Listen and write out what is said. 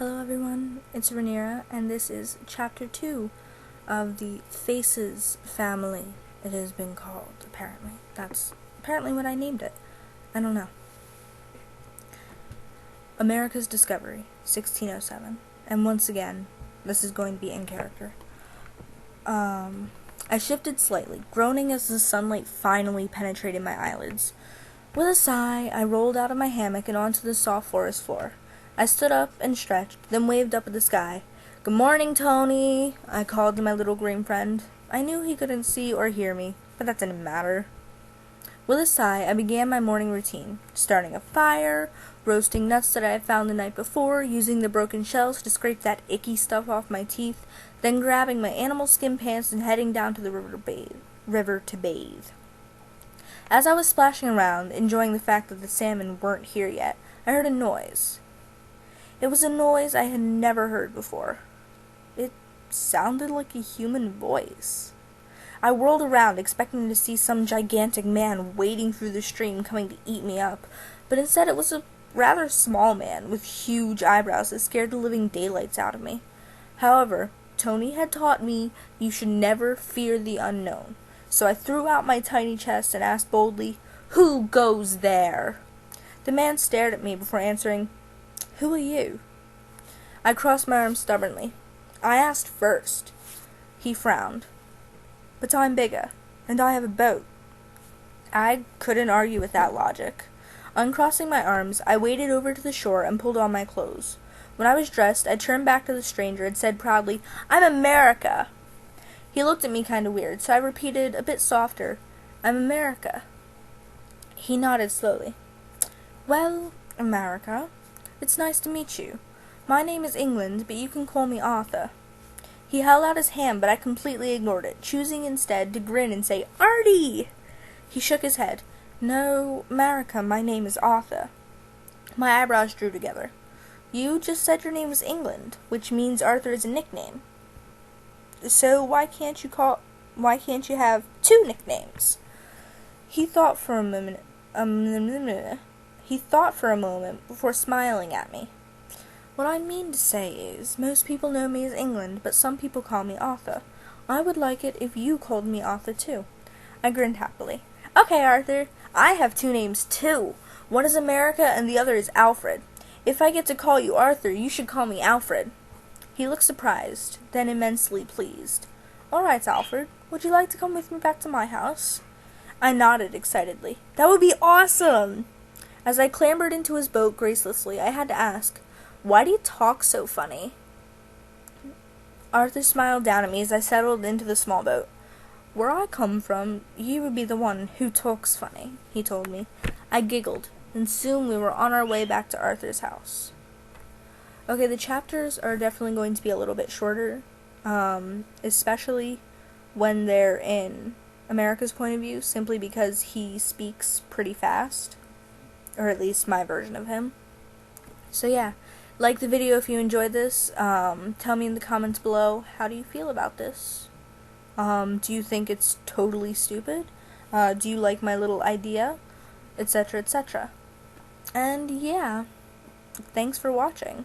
Hello everyone, it's Rhaenyra, and this is chapter 2 of the Faces family, it has been called, apparently. That's apparently what I named it. I don't know. America's Discovery, 1607. And once again, this is going to be in character. I shifted slightly, groaning as the sunlight finally penetrated my eyelids. With a sigh, I rolled out of my hammock and onto the soft forest floor. I stood up and stretched, then waved up at the sky. "Good morning, Tony," I called to my little green friend. I knew he couldn't see or hear me, but that didn't matter. With a sigh, I began my morning routine, starting a fire, roasting nuts that I had found the night before, using the broken shells to scrape that icky stuff off my teeth, then grabbing my animal skin pants and heading down to the river to bathe. As I was splashing around, enjoying the fact that the salmon weren't here yet, I heard a noise. It was a noise I had never heard before. It sounded like a human voice. I whirled around, expecting to see some gigantic man wading through the stream coming to eat me up, but instead it was a rather small man with huge eyebrows that scared the living daylights out of me. However, Tony had taught me you should never fear the unknown, so I threw out my tiny chest and asked boldly, "Who goes there?" The man stared at me before answering, "Who are you?" I crossed my arms stubbornly. "I asked first." He frowned. "But I'm bigger, and I have a boat." I couldn't argue with that logic. Uncrossing my arms, I waded over to the shore and pulled on my clothes. When I was dressed, I turned back to the stranger and said proudly, "I'm America." He looked at me kind of weird, so I repeated a bit softer, "I'm America." He nodded slowly. "Well, America, it's nice to meet you. My name is England, but you can call me Arthur." He held out his hand, but I completely ignored it, choosing instead to grin and say, "Artie!" He shook his head. "No, America, my name is Arthur." My eyebrows drew together. "You just said your name was England, which means Arthur is a nickname. So why can't you have two nicknames?" He thought for a moment before smiling at me. "What I mean to say is, most people know me as England, but some people call me Arthur. I would like it if you called me Arthur too." I grinned happily. "Okay, Arthur, I have two names too. One is America and the other is Alfred. If I get to call you Arthur, you should call me Alfred." He looked surprised, then immensely pleased. "All right, Alfred, would you like to come with me back to my house?" I nodded excitedly. "That would be awesome!" As I clambered into his boat gracelessly, I had to ask, "Why do you talk so funny?" Arthur smiled down at me as I settled into the small boat. "Where I come from, you would be the one who talks funny," he told me. I giggled, and soon we were on our way back to Arthur's house. Okay, the chapters are definitely going to be a little bit shorter, especially when they're in America's point of view, simply because he speaks pretty fast, or at least my version of him. So yeah, like the video if you enjoyed this. Tell me in the comments below, how do you feel about this? Do you think it's totally stupid? Do you like my little idea? Etc., etc. And yeah, thanks for watching.